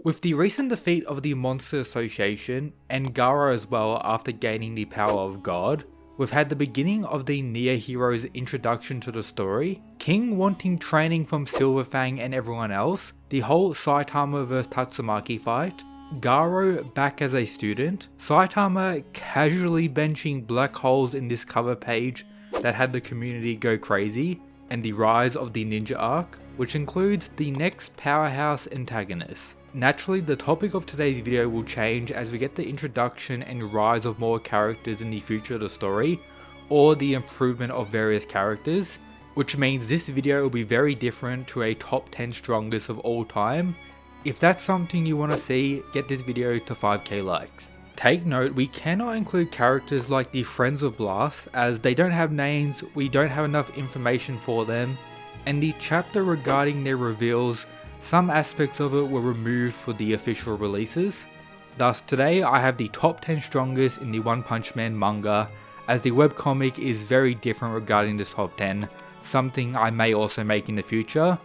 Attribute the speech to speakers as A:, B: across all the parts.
A: With the recent defeat of the Monster Association, and Gaara as well after gaining the power of God, we've had the beginning of the Nia hero's introduction to the story, King wanting training from Silverfang and everyone else, the whole Saitama vs Tatsumaki fight, Garo back as a student, Saitama casually benching black holes in this cover page that had the community go crazy, and the rise of the ninja arc, which includes the next powerhouse antagonist. Naturally, the topic of today's video will change as we get the introduction and rise of more characters in the future of the story, or the improvement of various characters, which means this video will be very different to a top 10 strongest of all time. If that's something you want to see, get this video to 5k likes. Take note, we cannot include characters like the Friends of Blast as they don't have names, we don't have enough information for them, and the chapter regarding their reveals, some aspects of it were removed for the official releases. Thus today I have the top 10 strongest in the One Punch Man manga, as the webcomic is very different regarding this top 10, something I may also make in the future.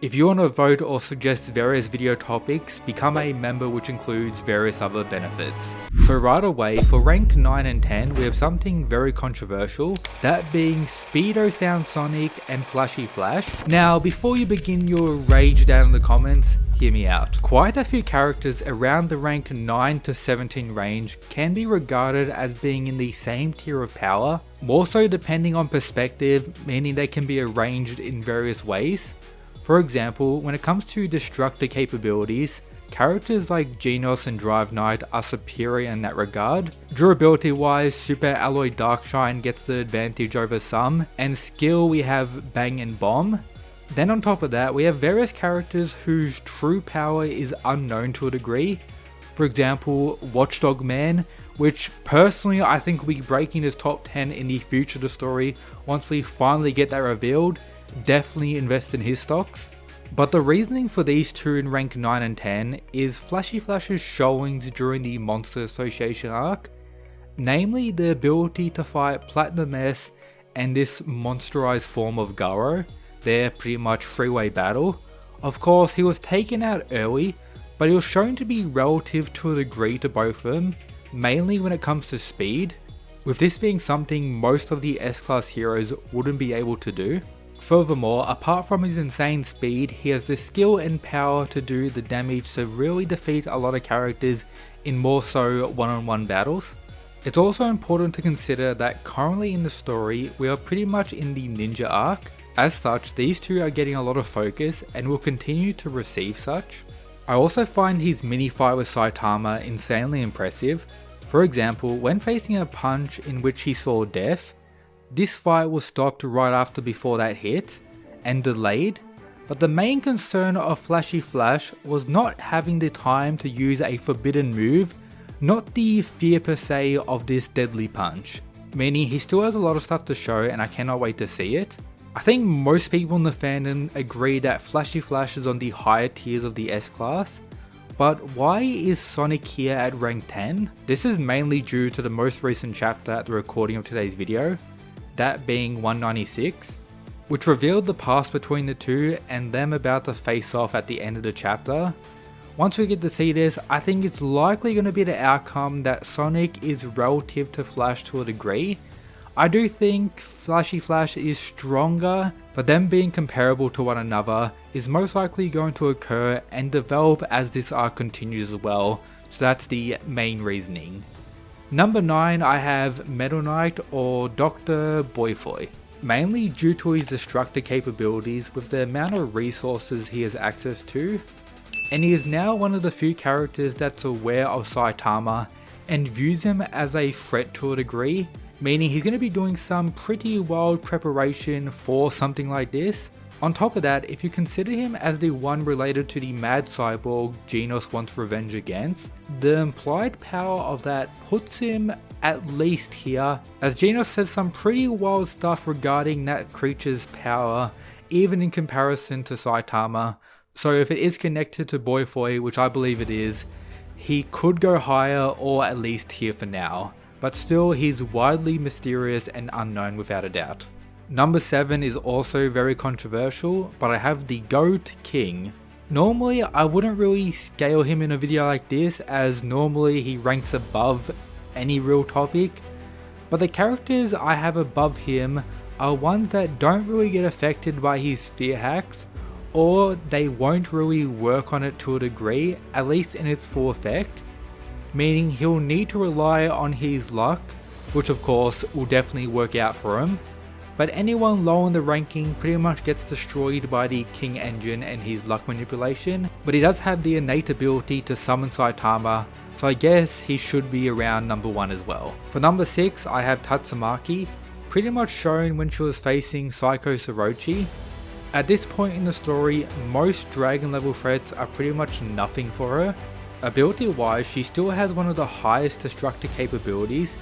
A: If you want to vote or suggest various video topics, become a member, which includes various other benefits. So right away, for rank 9 and 10 we have something very controversial, that being Speedo Sound Sonic and Flashy Flash. Now before you begin your rage down in the comments, hear me out. Quite a few characters around the rank 9 to 17 range can be regarded as being in the same tier of power, more so depending on perspective, meaning they can be arranged in various ways. For example, when it comes to destructor capabilities, characters like Genos and Drive Knight are superior in that regard. Durability wise, Super Alloy Darkshine gets the advantage over some, and skill we have Bang and Bomb. Then on top of that, we have various characters whose true power is unknown to a degree. For example, Watchdog Man, which personally I think will be breaking his top 10 in the future of the story once we finally get that revealed. Definitely invest in his stocks. But the reasoning for these two in rank 9 and 10 is Flashy Flash's showings during the Monster Association arc, namely the ability to fight Platinum S and this monsterized form of Garo, their pretty much freeway battle. Of course he was taken out early, but he was shown to be relative to a degree to both of them, mainly when it comes to speed, with this being something most of the S-Class heroes wouldn't be able to do. Furthermore, apart from his insane speed, he has the skill and power to do the damage to really defeat a lot of characters in more so one-on-one battles. It's also important to consider that currently in the story, we are pretty much in the ninja arc. As such, these two are getting a lot of focus and will continue to receive such. I also find his mini fight with Saitama insanely impressive. For example, when facing a punch in which he saw death, this fight was stopped right after before that hit, and delayed, but the main concern of Flashy Flash was not having the time to use a forbidden move, not the fear per se of this deadly punch, meaning he still has a lot of stuff to show and I cannot wait to see it. I think most people in the fandom agree that Flashy Flash is on the higher tiers of the S-Class, but why is Sonic here at rank 10? This is mainly due to the most recent chapter at the recording of today's video, that being 196, which revealed the past between the two and them about to face off at the end of the chapter. Once we get to see this, I think it's likely going to be the outcome that Sonic is relative to Flash to a degree. I do think Flashy Flash is stronger, but them being comparable to one another is most likely going to occur and develop as this arc continues as well, so that's the main reasoning. Number 9, I have Metal Knight or Dr. Boyfoy, mainly due to his destructor capabilities with the amount of resources he has access to, and he is now one of the few characters that's aware of Saitama and views him as a threat to a degree, meaning he's going to be doing some pretty wild preparation for something like this. On top of that, if you consider him as the one related to the mad cyborg Genos wants revenge against, the implied power of that puts him at least here, as Genos says some pretty wild stuff regarding that creature's power, even in comparison to Saitama. So if it is connected to Boyfoy, which I believe it is, he could go higher or at least here for now, but still he's widely mysterious and unknown without a doubt. Number 7 is also very controversial, but I have the GOAT King. Normally I wouldn't really scale him in a video like this, as normally he ranks above any real topic, but the characters I have above him are ones that don't really get affected by his fear hacks, or they won't really work on it to a degree, at least in its full effect, meaning he'll need to rely on his luck, which of course will definitely work out for him. But anyone low in the ranking pretty much gets destroyed by the King Engine and his luck manipulation, but he does have the innate ability to summon Saitama, so I guess he should be around number 1 as well. For number 6 I have Tatsumaki, pretty much shown when she was facing Psycho Sorochi. At this point in the story, most dragon level threats are pretty much nothing for her. Ability wise, she still has one of the highest destructor capabilities,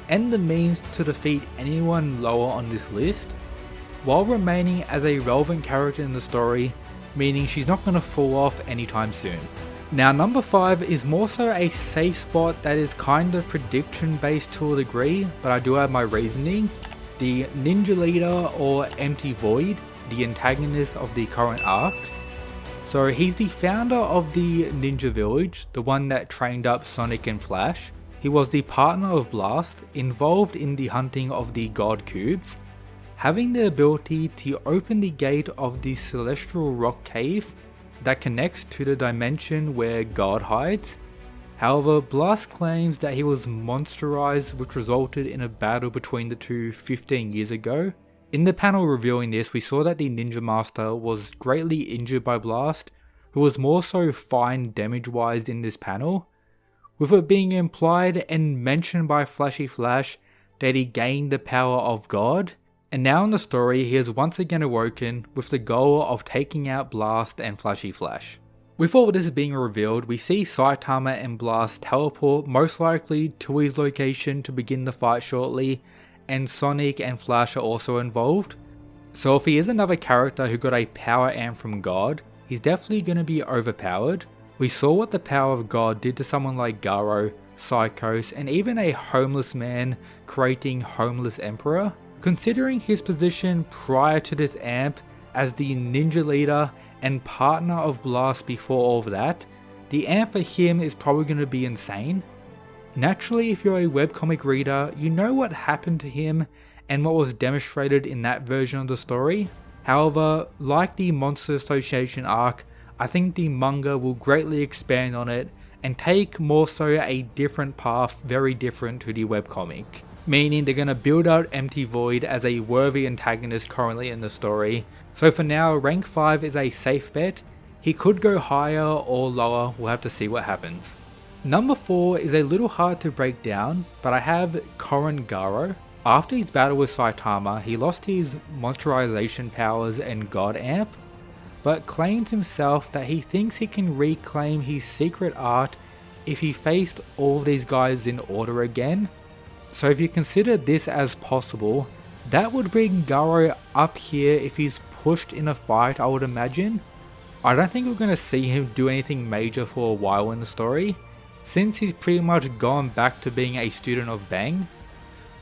A: and the means to defeat anyone lower on this list, while remaining as a relevant character in the story, meaning she's not going to fall off anytime soon. Now number 5 is more so a safe spot that is kind of prediction based to a degree, but I do have my reasoning. The Ninja Leader, or Empty Void, the antagonist of the current arc. So he's the founder of the Ninja Village, the one that trained up Sonic and Flash. He was the partner of Blast, involved in the hunting of the God Cubes, having the ability to open the gate of the Celestial Rock Cave that connects to the dimension where God hides. However, Blast claims that he was monsterized, which resulted in a battle between the two 15 years ago. In the panel revealing this, we saw that the Ninja Master was greatly injured by Blast, who was more so fine damage wise in this panel, with it being implied and mentioned by Flashy Flash that he gained the power of God, and now in the story he has once again awoken with the goal of taking out Blast and Flashy Flash. With all this being revealed, we see Saitama and Blast teleport most likely to his location to begin the fight shortly, and Sonic and Flash are also involved. So if he is another character who got a power amp from God, he's definitely going to be overpowered. We saw what the power of God did to someone like Garo, Psychos, and even a homeless man creating Homeless Emperor. Considering his position prior to this amp as the ninja leader and partner of Blast before all of that, the amp for him is probably going to be insane. Naturally, if you're a webcomic reader, you know what happened to him and what was demonstrated in that version of the story. However, like the Monster Association arc, I think the manga will greatly expand on it and take more so a different path, very different to the webcomic. Meaning they're going to build out Empty Void as a worthy antagonist currently in the story. So for now, rank 5 is a safe bet. He could go higher or lower, we'll have to see what happens. Number 4 is a little hard to break down, but I have Korin Garo. After his battle with Saitama, he lost his monsterization powers and God Amp, but claims himself that he thinks he can reclaim his secret art if he faced all these guys in order again. So if you consider this as possible, that would bring Garo up here if he's pushed in a fight, I would imagine. I don't think we're going to see him do anything major for a while in the story, since he's pretty much gone back to being a student of Bang.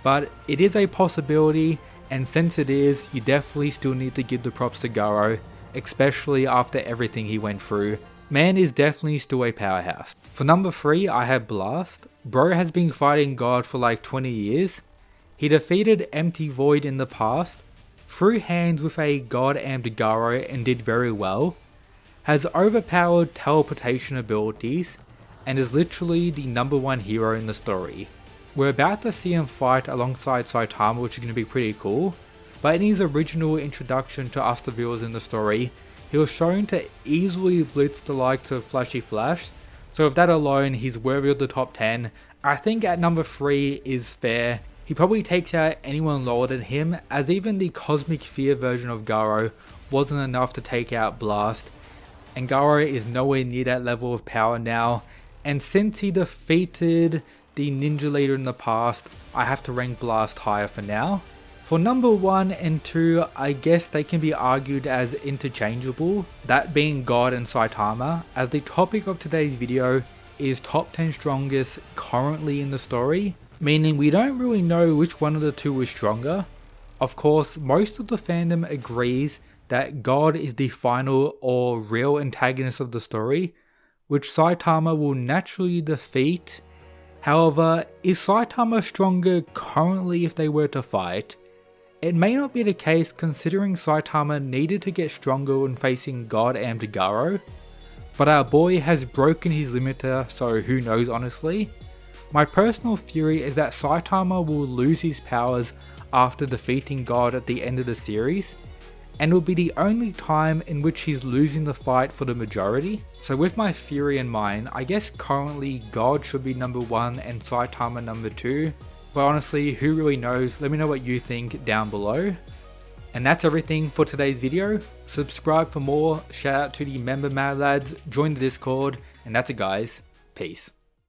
A: But it is a possibility, and since it is, you definitely still need to give the props to Garo, especially after everything he went through. Man is definitely still a powerhouse. For number 3, I have Blast. Bro has been fighting God for like 20 years. He defeated Empty Void in the past, threw hands with a God amped Garo and did very well, has overpowered teleportation abilities, and is literally the number 1 hero in the story. We're about to see him fight alongside Saitama, which is going to be pretty cool, but in his original introduction to us the viewers in the story, he was shown to easily blitz the likes of Flashy Flash, so with that alone he's worthy of the top 10. I think at number 3 is fair. He probably takes out anyone lower than him, as even the Cosmic Fear version of Garo wasn't enough to take out Blast, and Garo is nowhere near that level of power now, and since he defeated the ninja leader in the past, I have to rank Blast higher for now. For number 1 and 2, I guess they can be argued as interchangeable, that being God and Saitama, as the topic of today's video is top 10 strongest currently in the story, meaning we don't really know which one of the two is stronger. Of course, most of the fandom agrees that God is the final or real antagonist of the story, which Saitama will naturally defeat. However, is Saitama stronger currently if they were to fight? It may not be the case considering Saitama needed to get stronger when facing God and Garo, but our boy has broken his limiter, so who knows honestly. My personal theory is that Saitama will lose his powers after defeating God at the end of the series, and will be the only time in which he's losing the fight for the majority. So with my theory in mind, I guess currently God should be number 1 and Saitama number 2. But honestly, who really knows? Let me know what you think down below. And that's everything for today's video. Subscribe for more, shout out to the member Mad Lads, join the Discord, and that's it guys. Peace.